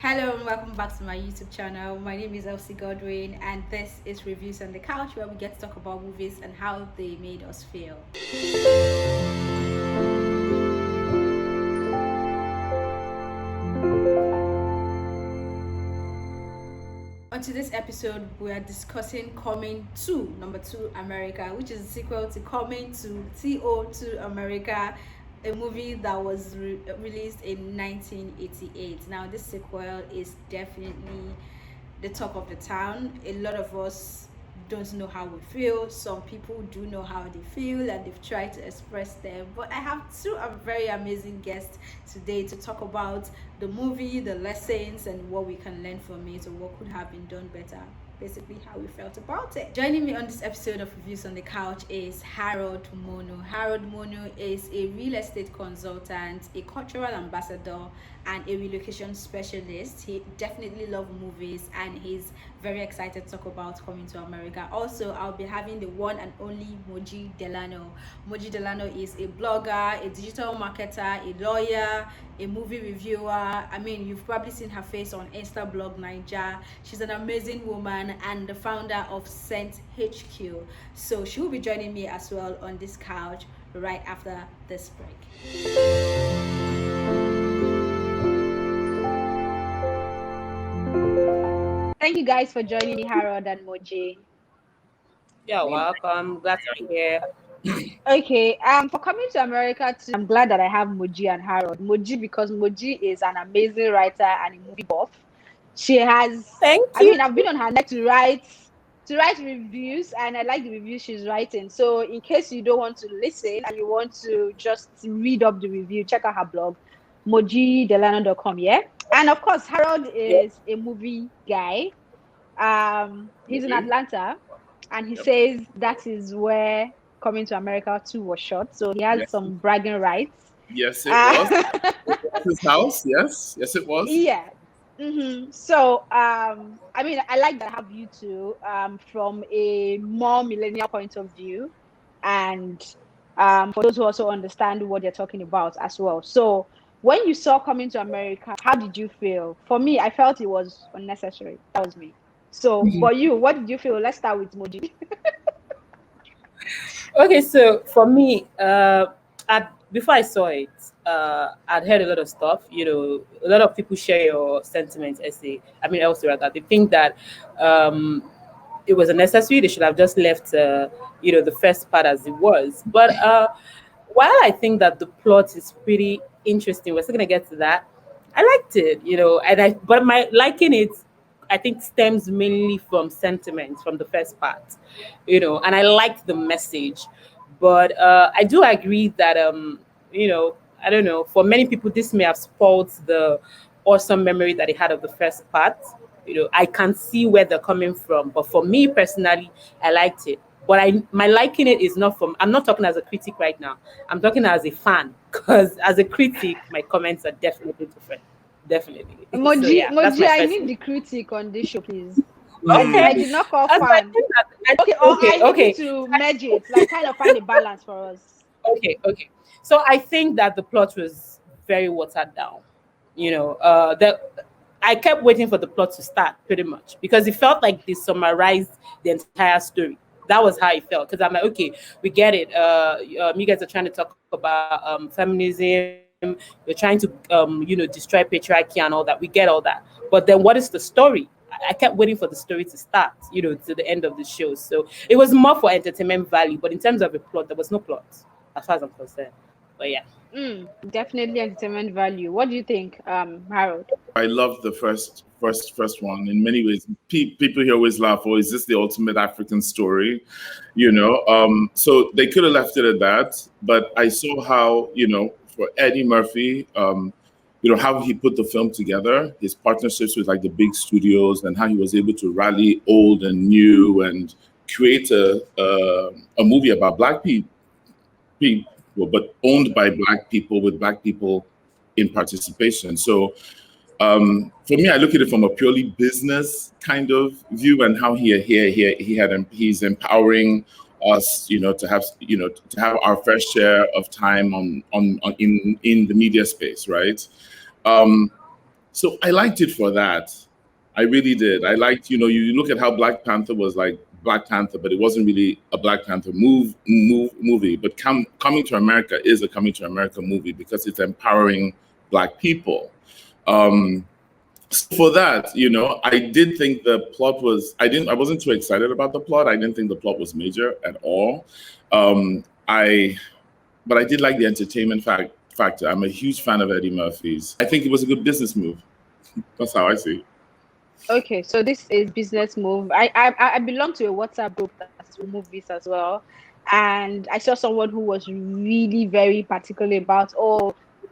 Hello and welcome back to my YouTube channel. My name is Elsie Godwin and this is Reviews on the Couch, where we get to talk about movies and how they made us feel. On today's episode, we are discussing Coming to Number 2 America, which is a sequel to Coming to TO2 America, a movie that was released in 1988. Now, this sequel is definitely the talk of the town. A lot of us don't know how we feel. Some people do know how they feel and they've tried to express them. But I have two very amazing guests today to talk about the movie, the lessons, and what we can learn from it, or what could have been done better. Basically, how we felt about it. Joining me on this episode of Reviews on the Couch is Harold Monu. Harold Monu is a real estate consultant, a cultural ambassador, and a relocation specialist. He definitely loves movies and he's very excited to talk about Coming to America. Also, I'll be having the one and only Moji Delano. Moji Delano is a blogger, a digital marketer, a lawyer, a movie reviewer. I mean, you've probably seen her face on Instablog Niger. She's an amazing woman and the founder of ScentHQ. So she will be joining me as well on this couch right after this break. Thank you guys for joining me, Harold and Moji. You're welcome. Glad to be here. Okay, for Coming to America too, I'm glad that I have Moji and Harold. Moji, because Moji is an amazing writer and a movie buff. She has, I've been on her neck to write reviews, and I like the reviews she's writing. So in case you don't want to listen and you want to just read up the review, check out her blog, mojidelano.com. Yeah, and of course Harold is a movie guy. He's in Atlanta, and he says that is where Coming to America 2 was shot. So he has some bragging rights. Yes, it was. His house. Yes, it was. Yeah. So, I mean, I like that I have you two from a more millennial point of view, and for those who also understand what they're talking about as well. So, when you saw Coming to America, how did you feel? For me, I felt it was unnecessary. That was me. So, for you, what did you feel? Let's start with Moji. Okay, so for me, before I saw it, I'd heard a lot of stuff. You know, a lot of people share your sentiments. Elsewhere that they think that it was unnecessary. They should have just left, the first part as it was. But while I think that the plot is pretty interesting, we're still gonna get to that. I liked it, but my liking it, I think, stems mainly from sentiments from the first part, and I liked the message. But I do agree that, I don't know, for many people, this may have spoiled the awesome memory that they had of the first part. I can see where they're coming from. But for me personally, I liked it. But my liking it is not from, I'm not talking as a critic right now. I'm talking as a fan. Because as a critic, my comments are definitely different. Definitely. Moji, I need the critic on this show, please. Okay. I did not call fan. I need to merge it, like kind of find a balance for us. Okay. So I think that the plot was very watered down. I kept waiting for the plot to start pretty much because it felt like they summarized the entire story. That was how it felt, because I'm like, okay, we get it. You guys are trying to talk about feminism. You're trying to, destroy patriarchy and all that. We get all that. But then what is the story? I kept waiting for the story to start, to the end of the show. So it was more for entertainment value. But in terms of a plot, there was no plot as far as I'm concerned. But yeah. Definitely entertainment value. What do you think, Harold? I love the first one. In many ways, people here always laugh, "Oh, is this the ultimate African story?" So they could have left it at that. But I saw how, for Eddie Murphy, how he put the film together, his partnerships with like the big studios, and how he was able to rally old and new and create a movie about Black people, but owned by Black people with Black people in participation. So for me, I look at it from a purely business kind of view, and how he's empowering us, to have our fair share of time in the media space, right? So I liked it for that. I really did. I liked, you look at how Black Panther was like Black Panther, but it wasn't really a Black Panther movie. But Coming to America is a Coming to America movie because it's empowering Black people. For that, I did think the plot was. I wasn't too excited about the plot. I didn't think the plot was major at all. But I did like the entertainment factor. I'm a huge fan of Eddie Murphy's. I think it was a good business move. That's how I see it. Okay, so this is business move. I belong to a WhatsApp group that's movies as well, and I saw someone who was really very particular about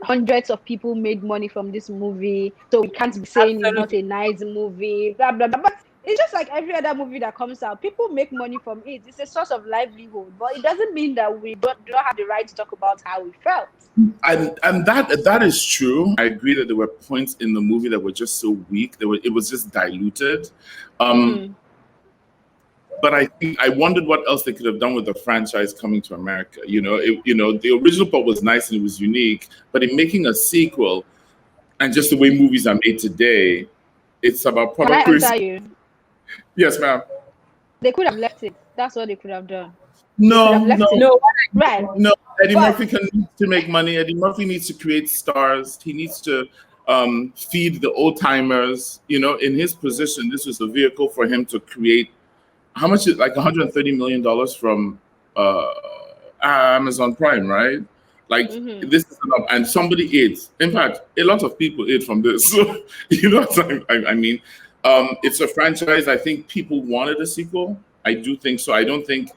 hundreds of people made money from this movie, so we can't be saying it's not a nice movie, blah blah blah. But it's just like every other movie that comes out. People make money from it. It's a source of livelihood, but it doesn't mean that we don't have the right to talk about how we felt. And that is true. I agree that there were points in the movie that were just so weak. It was just diluted. But I think I wondered what else they could have done with the franchise Coming to America. The original part was nice and it was unique, but in making a sequel, and just the way movies are made today, it's about product. Can I answer you? Yes, ma'am. They could have left it. That's what they could have done. No. Right. No, Eddie Murphy needs to make money. Eddie Murphy needs to create stars. He needs to feed the old timers. In his position, this was a vehicle for him to create. How much is like $130 million from Amazon Prime, right? Like this is enough, and somebody ate. In fact, a lot of people ate from this. So you know what I mean? It's a franchise. I think people wanted a sequel. I do think so. I don't think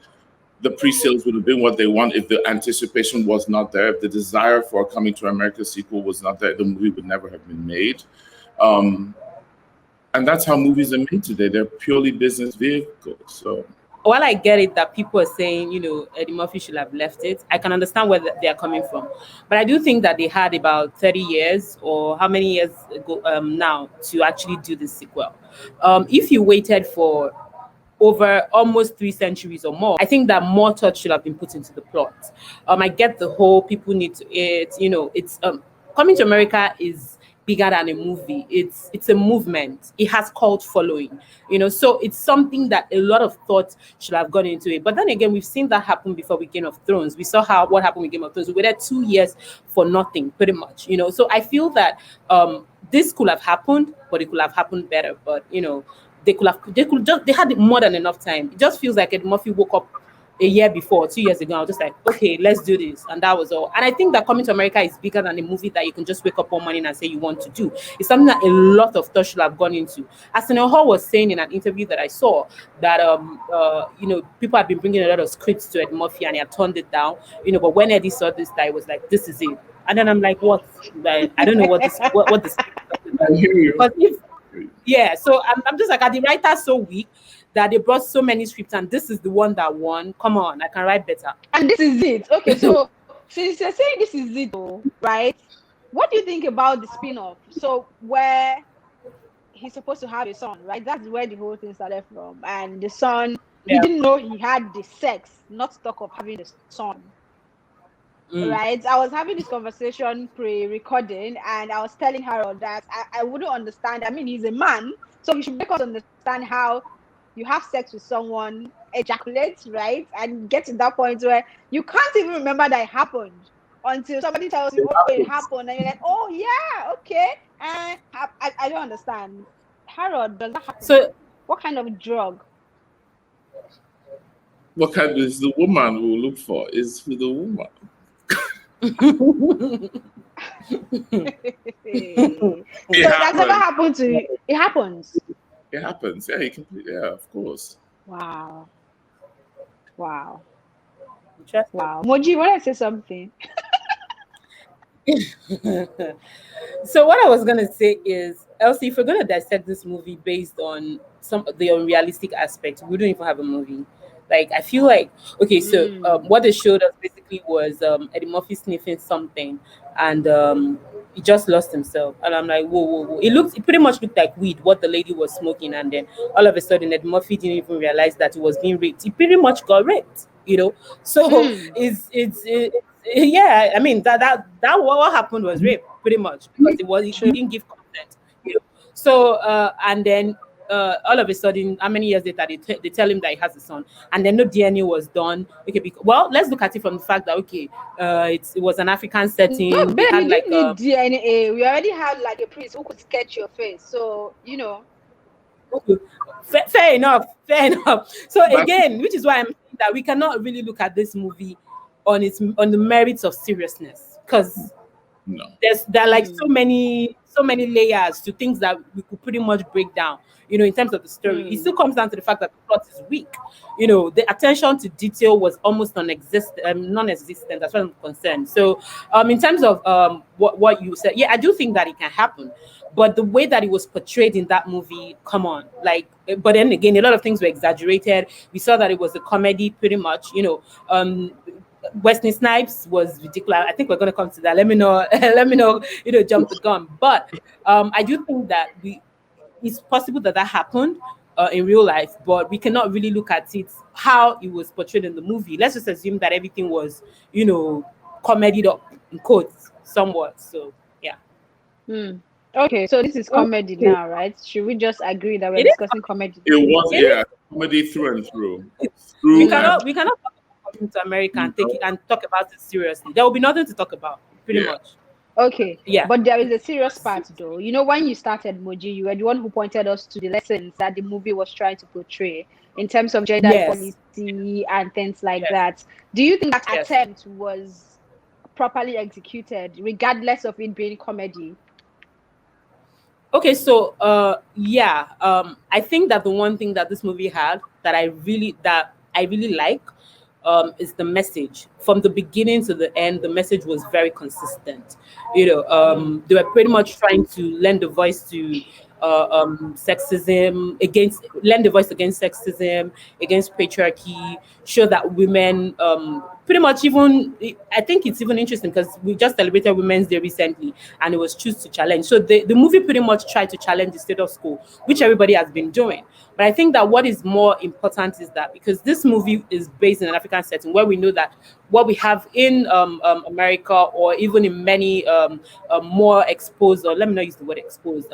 the pre-sales would have been what they want if the anticipation was not there. If the desire for a Coming to America sequel was not there, the movie would never have been made. And that's how movies are made today. They're purely business vehicles. So while I get it that people are saying, Eddie Murphy should have left it, I can understand where they are coming from. But I do think that they had about 30 years or how many years ago now to actually do this sequel. If you waited for over almost 3 centuries or more, I think that more thought should have been put into the plot. I get the whole people need to eat, it's Coming to America is bigger than a movie. It's a movement. It has cult following, so it's something that a lot of thought should have gone into it. But then again, we've seen that happen before with Game of Thrones. We saw what happened with Game of Thrones. We waited 2 years for nothing, pretty much, so I feel that this could have happened, but it could have happened better. But they had more than enough time. It just feels like Eddie Murphy woke up a year before, 2 years ago. I was just like, okay, let's do this, and that was all. And I think that Coming to America is bigger than a movie that you can just wake up one morning and say you want to do. It's something that a lot of thought should have gone into. Arsenal Hall was saying in an interview that I saw that people have been bringing a lot of scripts to Eddie Murphy and he had turned it down. But when Eddie saw this, guy was like, this is it. And then I'm like, what? Like, I don't know what this what this. I hear you. But so I'm just like, are the writers so weak that they brought so many scripts and this is the one that won? Come on, I can write better. And this is it. Okay, so since you're saying this is it, right? What do you think about the spin-off? So where he's supposed to have a son, right? That's where the whole thing started from. And the son, he didn't know he had the sex, not talk of having a son. Right? I was having this conversation pre-recording and I was telling Harold that I wouldn't understand. I mean, he's a man, so he should make us understand how you have sex with someone, ejaculate, right? And get to that point where you can't even remember that it happened until somebody tells you, oh, it happened. And you're like, oh, yeah, okay. And I don't understand. Harold, does that happen? So what kind of drug? What kind is the woman we will look for is for the woman. So that's never happened to you. It happens. It happens. Yeah, of course. Wow. Moji, you want to say something? So what I was gonna say is, Elsie, if we're gonna dissect this movie based on some of the unrealistic aspects, we don't even have a movie. Like, I feel like, okay, so what they showed us basically was Eddie Murphy sniffing something, and he just lost himself. And I'm like, whoa. It pretty much looked like weed, what the lady was smoking, and then all of a sudden, Eddie Murphy didn't even realize that he was being raped. He pretty much got raped, So it's yeah, I mean that what happened was rape, pretty much, because he didn't give consent. So and then all of a sudden, how many years later they tell him that he has a son, and then no DNA was done. Okay, well, let's look at it from the fact that okay, it was an African No, setting. They babe, had you like didn't need DNA. We already had like a priest who could sketch your face. So, okay, fair enough, fair enough. So That's again, which is why I'm saying that we cannot really look at this movie on the merits of seriousness, because no. there are like so many layers to things that we could pretty much break down, in terms of the story. It still comes down to the fact that the plot is weak. The attention to detail was almost non-existent as far as I'm concerned. So in terms of what you said, yeah, I do think that it can happen, but the way that it was portrayed in that movie, come on, like, but then again, a lot of things were exaggerated. We saw that it was a comedy pretty much. Wesley Snipes was ridiculous. I think we're going to come to that. Let me know. Let me know. Jump the gun. But I do think that it's possible that happened in real life, but we cannot really look at it how it was portrayed in the movie. Let's just assume that everything was, comedied up in quotes somewhat. So yeah. Okay, so this is comedy Okay. now, right? Should we just agree that we're It is. discussing comedy? It was, It yeah, comedy through and through. We Through cannot and we cannot come to America and take it and talk about it seriously. There will be nothing to talk about, pretty Yeah. much. Okay, Yeah. but there is a serious part though. When you started Moji, you were the one who pointed us to the lessons that the movie was trying to portray in terms of gender Yes. equality and things like Yes. that. Do you think that Yes. attempt was properly executed, regardless of it being comedy? Okay, so yeah, I think that the one thing that this movie had that I really like is the message. From the beginning to the end, the message was very consistent. They were pretty much trying to lend a voice to sexism, lend a voice against sexism, against patriarchy, show that women pretty much, even I think it's even interesting because we just celebrated Women's Day recently and it was Choose to Challenge. So the movie pretty much tried to challenge the status quo, which everybody has been doing. But I think that what is more important is that because this movie is based in an African setting where we know that what we have in America or even in many more exposed, or let me not use the word exposed,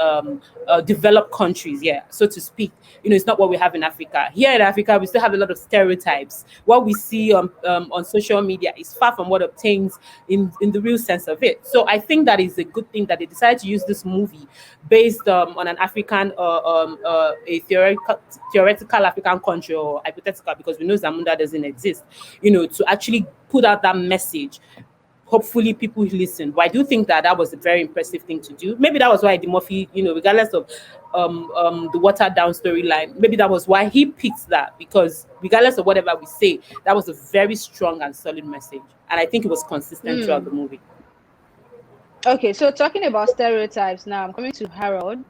developed countries, yeah, so to speak, it's not what we have in Africa. Here in Africa, we still have a lot of stereotypes. What we see on social media is far from what obtains in the real sense of it. So I think that is a good thing that they decided to use this movie based on an African, a theoretical African country or hypothetical, because we know Zamunda doesn't exist, to actually put out that message. Hopefully people listen. But I do think that was a very impressive thing to do. Maybe that was why Eddie Murphy, regardless of the watered down storyline, maybe that was why he picked that, because regardless of whatever we say, that was a very strong and solid message. And I think it was consistent throughout the movie. Okay, so talking about stereotypes now, I'm coming to Harold.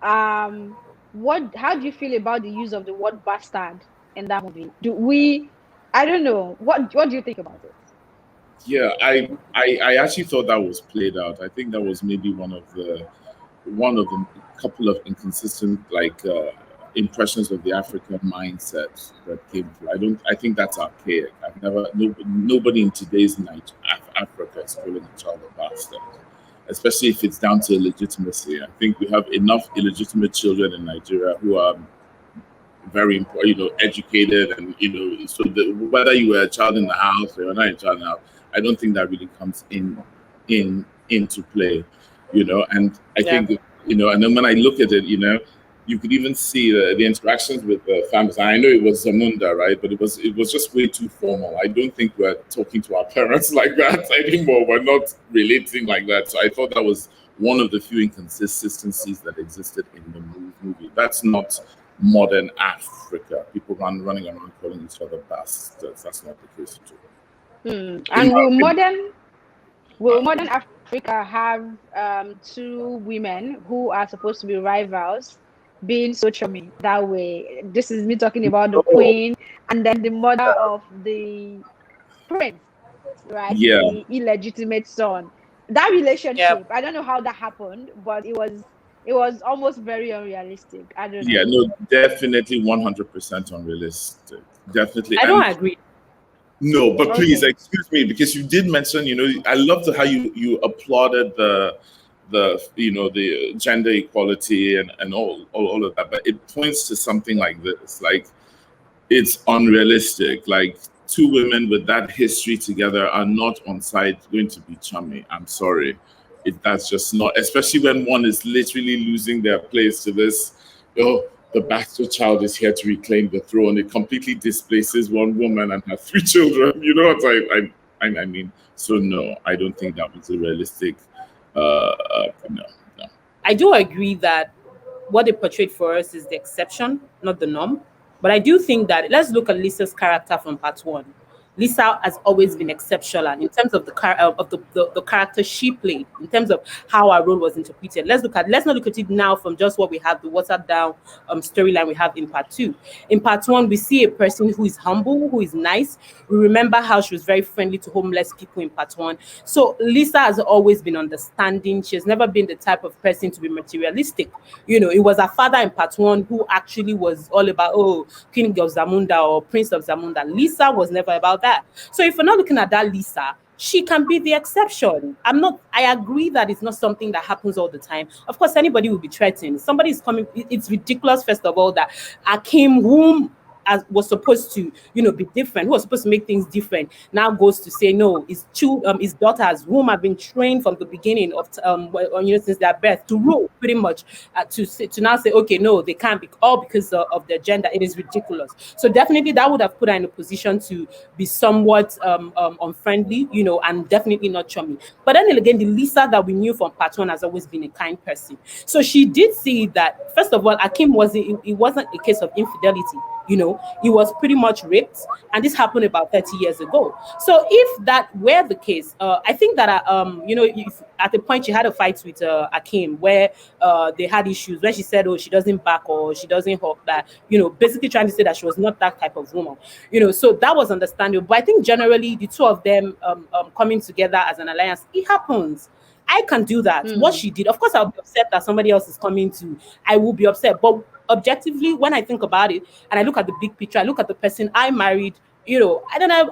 How do you feel about the use of the word bastard in that movie? I don't know. What do you think about it? Yeah, I actually thought that was played out. I think that was maybe one of the couple of inconsistent impressions of the African mindset that came through. I think that's archaic. Nobody in today's night Africa is calling a child a bastard, especially if it's down to illegitimacy. I think we have enough illegitimate children in Nigeria who are very, educated, and so whether you were a child in the house or not a child in the house, I don't think that really comes into play, and I think and then when I look at it, you could even see the interactions with the families. I know it was Zamunda, right? But it was just way too formal. I don't think we're talking to our parents like that anymore. We're not relating like that. So I thought that was one of the few inconsistencies that existed in the movie. That's not modern Africa. People running around calling each other bastards. That's not the case at all. And will modern Africa have two women who are supposed to be rivals being so charming that way? This is me talking about the queen and then the mother of the prince, right? Yeah. The illegitimate son. That relationship, I don't know how that happened, but it was almost very unrealistic. I don't know. Yeah, no, definitely 100% unrealistic. Definitely. I don't agree. No, but please excuse me, because you did mention, I loved how you applauded the the gender equality and all of that, but it points to something like this. Like, it's unrealistic. Like, two women with that history together are not on site going to be chummy. I'm sorry. That's just not, especially when one is literally losing their place to this, oh, the bastard child is here to reclaim the throne. It completely displaces one woman and her three children. You know what I mean? So no, I don't think that was a realistic. No. I do agree that what they portrayed for us is the exception, not the norm. But I do think that, let's look at Lisa's character from part one. Lisa has always been exceptional in terms of the character she played, in terms of how our role was interpreted. Let's not look at it now from just what we have, the watered down storyline we have in part two. In part one, we see a person who is humble, who is nice. We remember how she was very friendly to homeless people in part one. So Lisa has always been understanding. She has never been the type of person to be materialistic. It was her father in part one who actually was all about, King of Zamunda or Prince of Zamunda. Lisa was never about that. So if we're not looking at that Lisa, she can be the exception. I agree that it's not something that happens all the time. Of course, anybody will be threatened. Somebody is coming. It's ridiculous, first of all, that Akeem, whom was supposed to, be different, who was supposed to make things different, now goes to say no. His daughters, whom have been trained from the beginning of, since their birth to rule, pretty much, to now say, okay, no, they can't be, all because of their gender. It is ridiculous. So definitely that would have put her in a position to be somewhat unfriendly, and definitely not charming. But then again, the Lisa that we knew from part one has always been a kind person. So she did see that, first of all, Akeem wasn't a case of infidelity. He was pretty much raped, and this happened about 30 years ago. So if that were the case, I think that if at the point she had a fight with Akeem, where they had issues, where she said, she doesn't back or she doesn't hug, that, basically trying to say that she was not that type of woman, so that was understandable. But I think generally the two of them coming together as an alliance, it happens. I can do that. What she did, of course, I'll be upset that somebody else is coming to. I will be upset. But objectively, when I think about it and I look at the big picture, I look at the person I married, I don't know.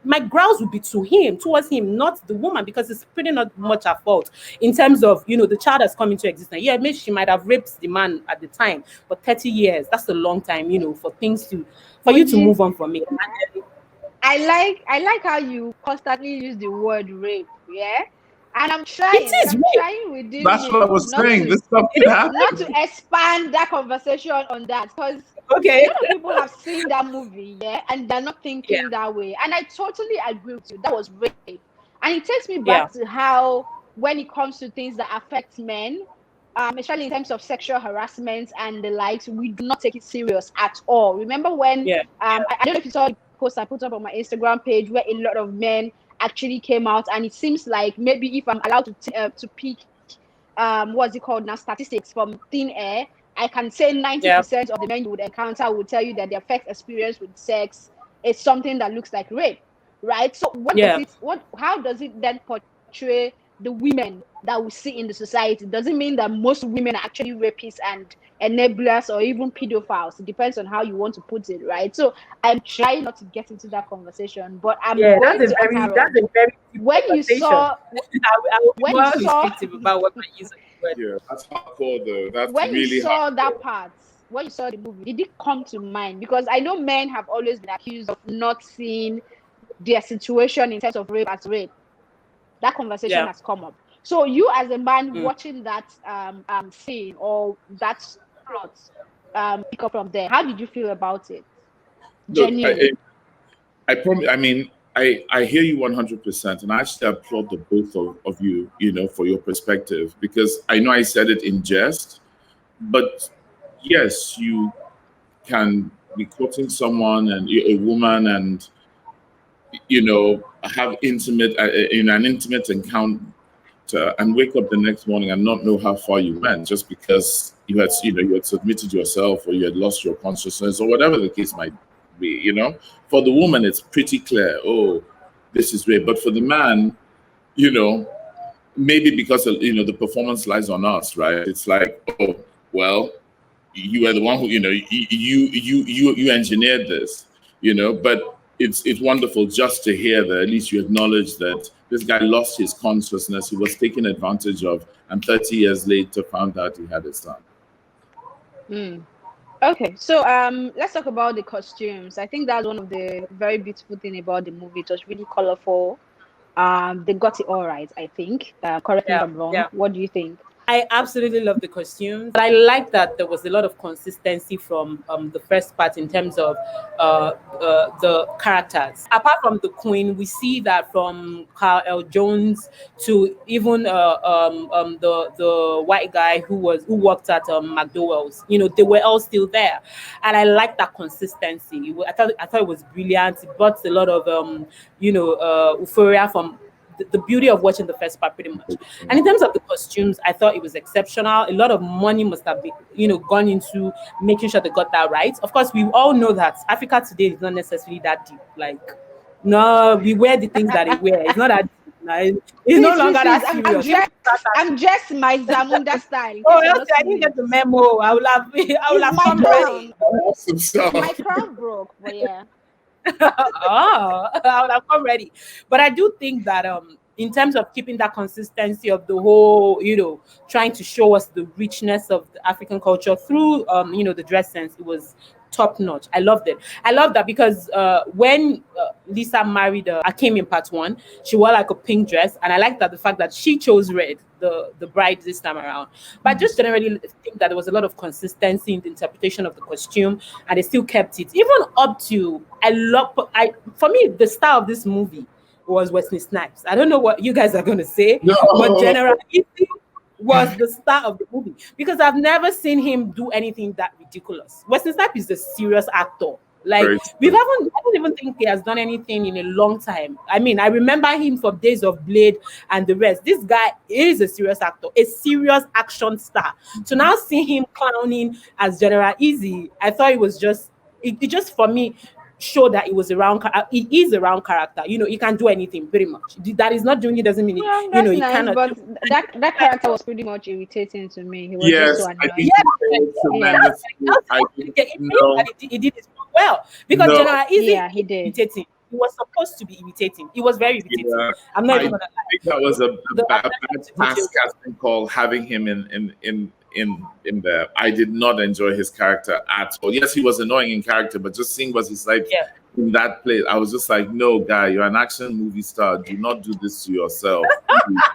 My grounds would be towards him, not the woman, because it's pretty not much her fault in terms of, the child has come into existence. Yeah, maybe she might have raped the man at the time, but 30 years, that's a long time, for you to move on from it. I like how you constantly use the word rape, yeah? And I'm trying with this. That's what I was saying. This stuff can happen. Not to expand that conversation on that, because a lot of people have seen that movie, yeah, and they're not thinking that way. And I totally agree with you. That was rape. And it takes me back to how, when it comes to things that affect men, especially in terms of sexual harassment and the likes, we do not take it serious at all. Remember when I don't know if you saw the post I put up on my Instagram page, where a lot of men actually came out, and it seems like, maybe if I'm allowed to pick what's it called now, statistics from thin air, I can say 90% of the men you would encounter would tell you that their first experience with sex is something that looks like rape, right? So how does it then portray the women that we see in the society? Does it mean that most women are actually rapists and enablers or even pedophiles? It depends on how you want to put it, right? So I'm trying not to get into that conversation, but I'm going that's a very when you saw when you saw about what I use. Yeah, that's hardcore though. That's when really you saw hardcore. that part, when you saw the movie, did it come to mind? Because I know men have always been accused of not seeing their situation in terms of rape as rape. That conversation has come up. So you, as a man watching that scene or that plot pick up from there, how did you feel about it? Look, I promise. I mean, I hear you 100%, and I actually applaud the both of you, for your perspective, because I know I said it in jest, but yes, you can be quoting someone and a woman, and have an intimate encounter and wake up the next morning and not know how far you went, just because you had submitted yourself, or you had lost your consciousness, or whatever the case might be. For the woman, it's pretty clear, this is rape. But for the man, maybe because the performance lies on us, right? It's like, oh, well, you are the one who you engineered this, but it's wonderful just to hear that at least you acknowledge that this guy lost his consciousness. He was taken advantage of, and 30 years later found out he had a son. Okay, so let's talk about the costumes. I think that's one of the very beautiful thing about the movie. It was really colorful. They got it all right, I think. Correct me if I'm wrong. What do you think? I absolutely love the costumes. But I like that there was a lot of consistency from the first part in terms of the characters. Apart from the Queen, we see that from Carl L. Jones to even the white guy who worked at McDowell's. You know, they were all still there, and I like that consistency. I thought it was brilliant. It brought a lot of euphoria from the beauty of watching the first part, pretty much. And in terms of the costumes, I thought it was exceptional. A lot of money must have been, gone into making sure they got that right. Of course, we all know that Africa today is not necessarily that deep. Like, no, we wear the things that we wear. It's not that deep. It's no longer that serious. I'm just my Zamunda style. Oh, Elsie, I didn't get the memo. I will have come ready. My crown broke, but yeah. I would have come ready. But I do think that in terms of keeping that consistency of the whole, trying to show us the richness of the African culture through the dress sense, it was top notch. I loved it. I love that because when Lisa married Akeem in part 1, she wore like a pink dress, and I like that the fact that she chose red, the bride this time around. But I just generally think that there was a lot of consistency in the interpretation of the costume, and they still kept it even up to. For me, the star of this movie was Wesley Snipes. I don't know what you guys are going to say, but generally was the star of the movie because I've never seen him do anything that ridiculous. Wesley Snipes is a serious actor. Like I don't even think he has done anything in a long time. I mean, I remember him from Days of Blade and the rest. This guy is a serious actor, a serious action star. To now see him clowning as General Easy, I thought it was just for me show that it was around. It is around character. He can do anything pretty much. That is not doing it doesn't mean he nice, cannot. But that character was pretty much irritating to me. He was just so annoying. He did it well because General Easy, he did. Irritating. He was supposed to be irritating. He was very irritating. Yeah, I'm not even gonna lie. I think that was a bad casting call having him in there. I did not enjoy his character at all. Yes, he was annoying in character, but just seeing what he's like in that place, I was just like, no, guy, you're an action movie star. Do not do this to yourself.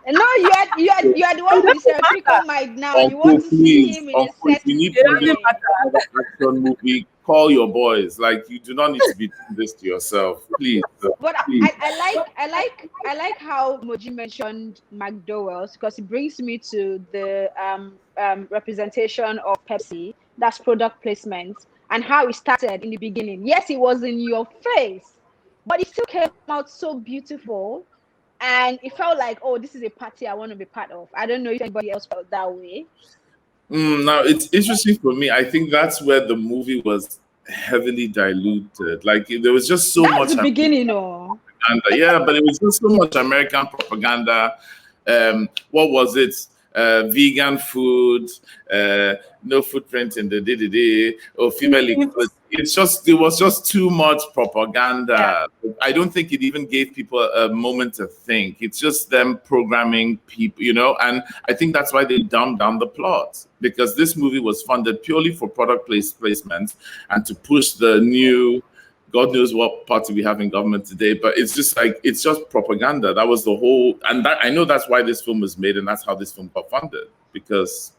No, you are the one who is a mind now. You want to see him in a set. You need to do another action movie. Call your boys. Like, you do not need to be doing this to yourself, please. But please. I like how Moji mentioned McDowell's because it brings me to the representation of Pepsi. That's product placement and how it started in the beginning. Yes, it was in your face, but it still came out so beautiful, and it felt like, oh, this is a party I want to be part of. I don't know if anybody else felt that way. Now it's interesting for me. I think that's where the movie was heavily diluted. Like there was just so much. The beginning, propaganda. Yeah, but it was just so much American propaganda. What was it? Vegan food, no footprint in the day. Or female equality. It was just too much propaganda. Yeah. I don't think it even gave people a moment to think. It's just them programming people, and I think that's why they dumbed down the plot, because this movie was funded purely for product placement and to push the new, God knows what party we have in government today, but it's just propaganda. That was the whole, and I know that's why this film was made, and that's how this film got funded, because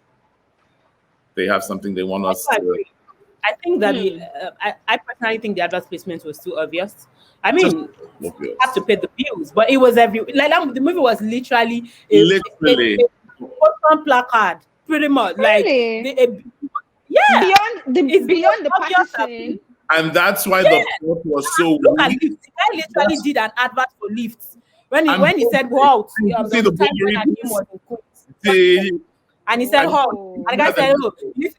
they have something they want us to. I think that I personally think the advert placement was too obvious. I mean, you have to pay the bills, but it was the movie was literally a placard, pretty much. Really? Like, beyond the party. And that's why the plot was so weak. Look at Lyft. The guy literally did an advert for Lyft. When he said, wow, the time when Akeem was in court. And he said, oh. And the guy said, oh, this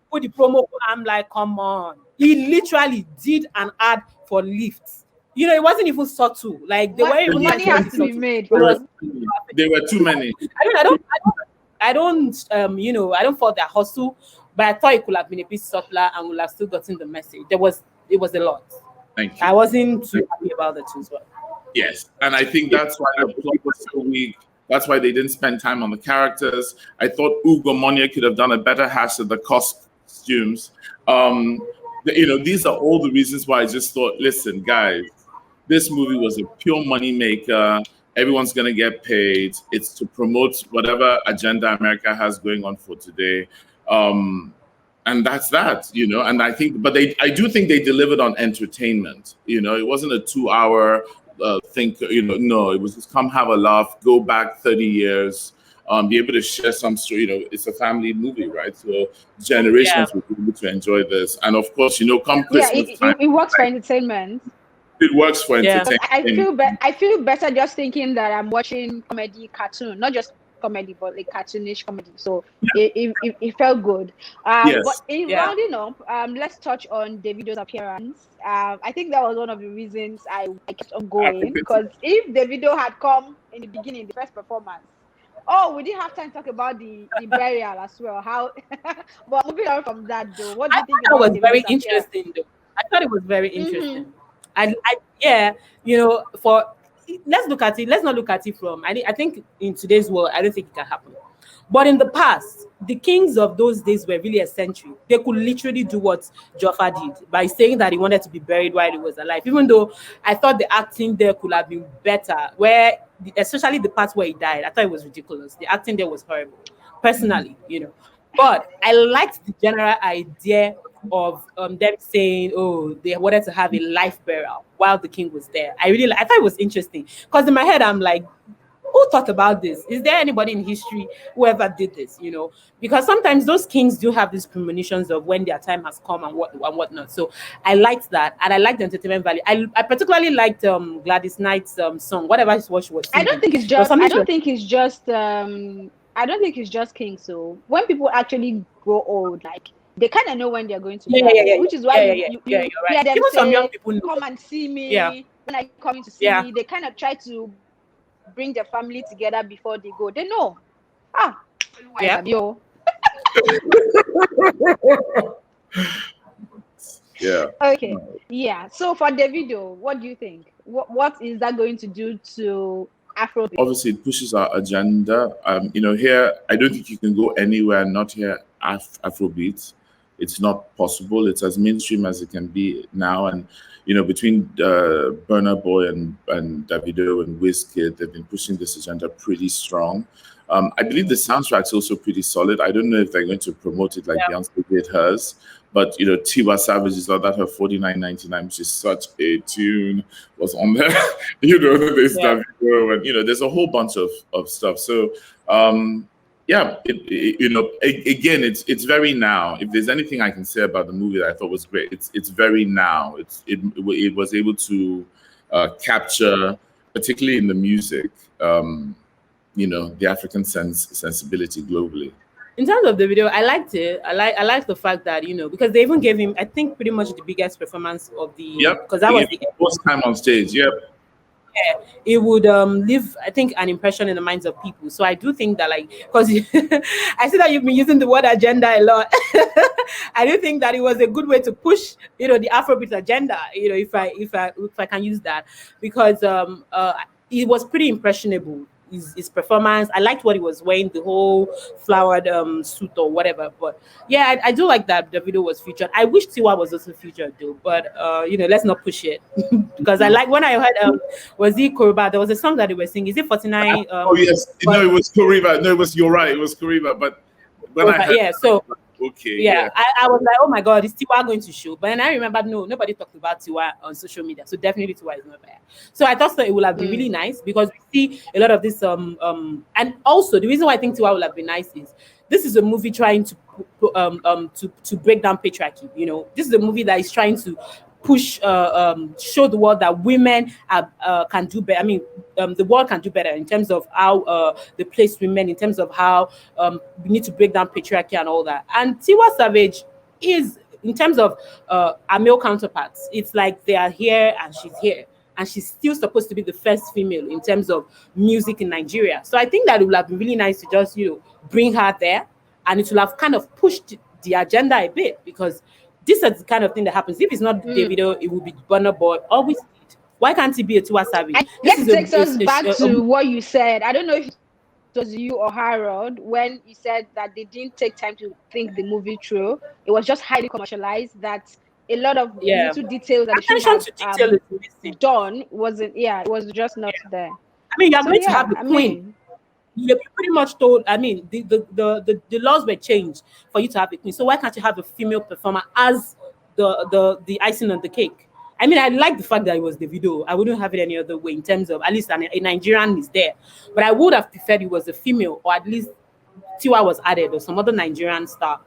put the promo. I'm like, come on. He literally did an ad for Lyft. It wasn't even subtle. Like, they were even money has to be made. There were too many. I don't fault their hustle, but I thought it could have been a bit subtler and would have still gotten the message. It was a lot. Thank you. I wasn't too happy about the two as well. Yes, and I think that's why the plot was so weak. That's why they didn't spend time on the characters. I thought Ugo Monya could have done a better hash of the costumes. These are all the reasons why I just thought, listen, guys, this movie was a pure money maker. Everyone's going to get paid. It's to promote whatever agenda America has going on for today. And that's that, and I think, but I do think they delivered on entertainment. It wasn't a 2-hour think, no, it was just come have a laugh, go back 30 years, be able to share some story. It's a family movie, right? So generations will be able to enjoy this. And of course, come Christmas time, it works for entertainment. It works for entertainment. I feel better just thinking that I'm watching comedy cartoon, not just comedy, but like cartoonish comedy. So it felt good. Yes. But in rounding up, let's touch on Davido's appearance. I think that was one of the reasons I kept on going, because if Davido had come in the beginning, the first performance, we didn't have time to talk about the burial as well. How, but moving on from that, though, what do you think? It was very interesting, though. I thought it was very interesting. Let's look at it. Let's not look at it from. I think in today's world, I don't think it can happen. But in the past, the kings of those days were really eccentric. They could literally do what Joffa did by saying that he wanted to be buried while he was alive. Even though I thought the acting there could have been better, especially the part where he died, I thought it was ridiculous. The acting there was horrible, personally, But I liked the general idea of them saying, they wanted to have a life burial while the king was there. I thought it was interesting, because in my head I'm like, who thought about this? Is there anybody in history who ever did this? Because sometimes those kings do have these premonitions of when their time has come and whatnot. So I liked that, and I liked the entertainment value. I particularly liked Gladys Knight's song, whatever she was singing. I don't think it's just kings. So when people actually grow old, like, they kind of know when they're going to die, which is why you hear them Even say, some young people know. come and see me when I come to see me. They kind of try to bring their family together before they go. They know. Yo. Okay. Yeah. So for Davido, what do you think? What is that going to do to Afrobeats? Obviously, it pushes our agenda. Here, I don't think you can go anywhere and not hear Afrobeats. It's not possible. It's as mainstream as it can be now. And, between Burna Boy and Davido and Wizkid, they've been pushing this agenda pretty strong. I believe the soundtrack's also pretty solid. I don't know if they're going to promote it like Beyonce did hers. But, Tiwa Savage is not that her 49.99, which is such a tune, was on there. There's Davido, and, there's a whole bunch of stuff. So, again, it's very now. If there's anything I can say about the movie that I thought was great, it's very now. It was able to capture, particularly in the music, the African sensibility globally. In terms of the video, I liked it. I liked the fact that, because they even gave him, I think, pretty much the biggest performance of the. Because that was the first time on stage. Yep. Yeah, it would leave, I think, an impression in the minds of people. So I do think that, because I see that you've been using the word agenda a lot. I do think that it was a good way to push, the Afrobeat agenda. If I can use that, because it was pretty impressionable. His performance, I liked what he was wearing, the whole flowered suit or whatever. But yeah, I do like that the video was featured. I wish Tiwa was also featured though, but let's not push it. Because I like when I heard was it Koriba? There was a song that they were singing. Is it 49? Yes, it was Koriba. No, you're right, it was Koriba. But when I heard I was like, oh my god, is Tiwa going to show? But then I remembered, no, nobody talked about Tiwa on social media, so definitely Tiwa is not there. So I thought that it would have been really nice, because we see a lot of this and also the reason why I think Tiwa would have been nice is this is a movie trying to break down patriarchy. This is a movie that is trying to push, show the world that women can do better. I mean, the world can do better in terms of how they place women, in terms of how we need to break down patriarchy and all that. And Tiwa Savage is, in terms of our male counterparts, it's like they are here and she's here. And she's still supposed to be the first female in terms of music in Nigeria. So I think that it would have been really nice to just, bring her there. And it will have kind of pushed the agenda a bit, because this is the kind of thing that happens. If it's not Davido, it will be Burna Boy. Always did. Why can't it be a Tiwa Savage? And This that is takes us back a to what you said. I don't know if it was you or Harold when you said that they didn't take time to think the movie through. It was just highly commercialized, that a lot of yeah. little details that they should Attention have to detail is missing. done wasn't, yeah, it was just not there. I mean, you're So going to yeah, have the I queen. mean, You pretty much told. I mean, the laws were changed for you to have a queen. So why can't you have a female performer as the icing on the cake? I mean, I like the fact that it was the video. I wouldn't have it any other way in terms of at least a Nigerian is there, but I would have preferred it was a female, or at least Tiwa was added or some other Nigerian star.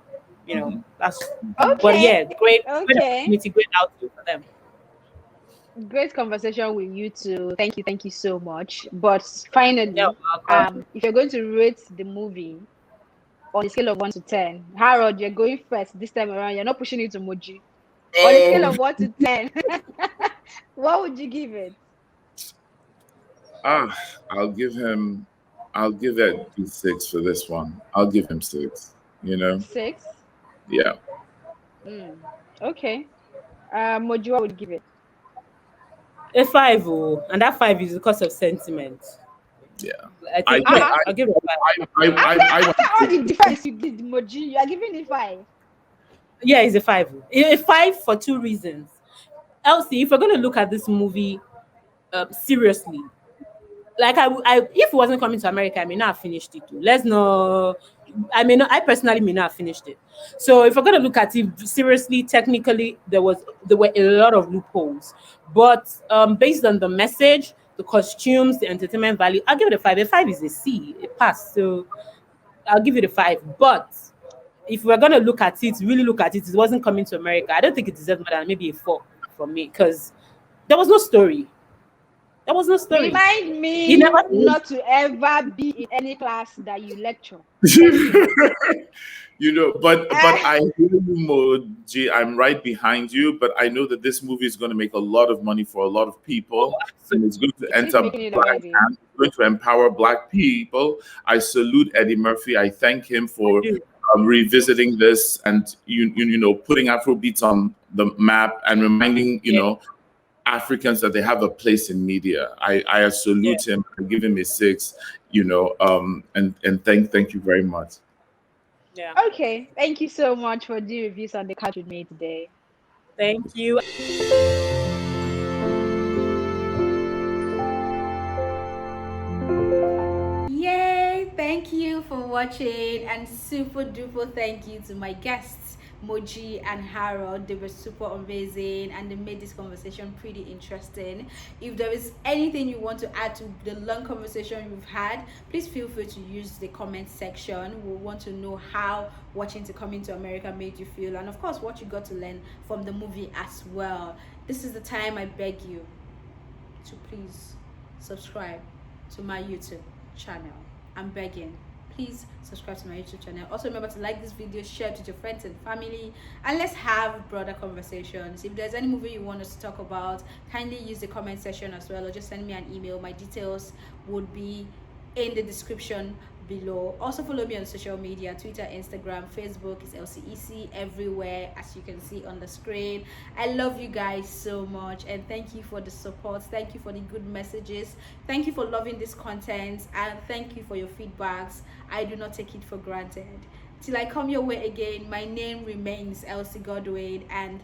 You know, that's. But okay, yeah, great okay. opportunity, great outlook for them. Great conversation with you too. Thank you so much. But finally, Yeah, welcome. if you're going to rate the movie on a scale of 1 to 10, Harold, you're going first this time around. You're not pushing it to Moji. On a scale Oh, of 1 to 10, what would you give it? I'll give him. I'll give it 6 for this one. I'll give him 6. You know, 6? yeah. Okay. Moji, what would you give it? A 5, oh, and that 5 is because of sentiment. Yeah. I I think think yeah, I'll give it a 5. After all the defense you did, Moji, you are giving it 5. Yeah, it's a 5. A 5 for 2 reasons. Elsie, if we're going to look at this movie seriously, like if it wasn't coming to America, I may not have finished it too. Let's know. I personally may not have finished it. So if we're going to look at it seriously, technically, there were a lot of loopholes. But based on the message, the costumes, the entertainment value, I'll give it a 5. A 5 is a C, a pass. So I'll give it a 5. But if we're going to look at it, really look at it, it wasn't coming to America. I don't think it deserves more than maybe a 4 from me, because there was no story. There was no story. Remind me He never not to ever be in any class that you lecture. You know, but I hear you, Moji. I'm right behind you, but I know that this movie is going to make a lot of money for a lot of people, and it's going to enter black hands. It's going to empower black people. I salute Eddie Murphy. I thank him for revisiting this and you know, putting Afrobeats on the map and reminding you know, Africans that they have a place in media. I salute him. I give him a 6. You know, and thank you very much. Yeah. Okay, thank you so much for the reviews on the couch with me today. Thank you. Yay! Thank you for watching, and super duper thank you to my guests Moji and Harold. They were super amazing and they made this conversation pretty interesting. If there is anything you want to add to the long conversation we've had, please feel free to use the comment section. We want to know how watching To Coming to America made you feel, and of course what you got to learn from the movie as well. This is the time I beg you to please subscribe to my YouTube channel. I'm begging. Please subscribe to my YouTube channel. Also remember to like this video, share it with your friends and family, and let's have broader conversations. If there's any movie you want us to talk about, kindly use the comment section as well, or just send me an email. My details would be in the description below. Also follow me on social media, Twitter, Instagram, Facebook. It's LCEC everywhere, as you can see on the screen. I love you guys so much, and thank you for the support. Thank you for the good messages. Thank you for loving this content, and thank you for your feedbacks. I do not take it for granted. Till I come your way again, my name remains Elsie Godwin, and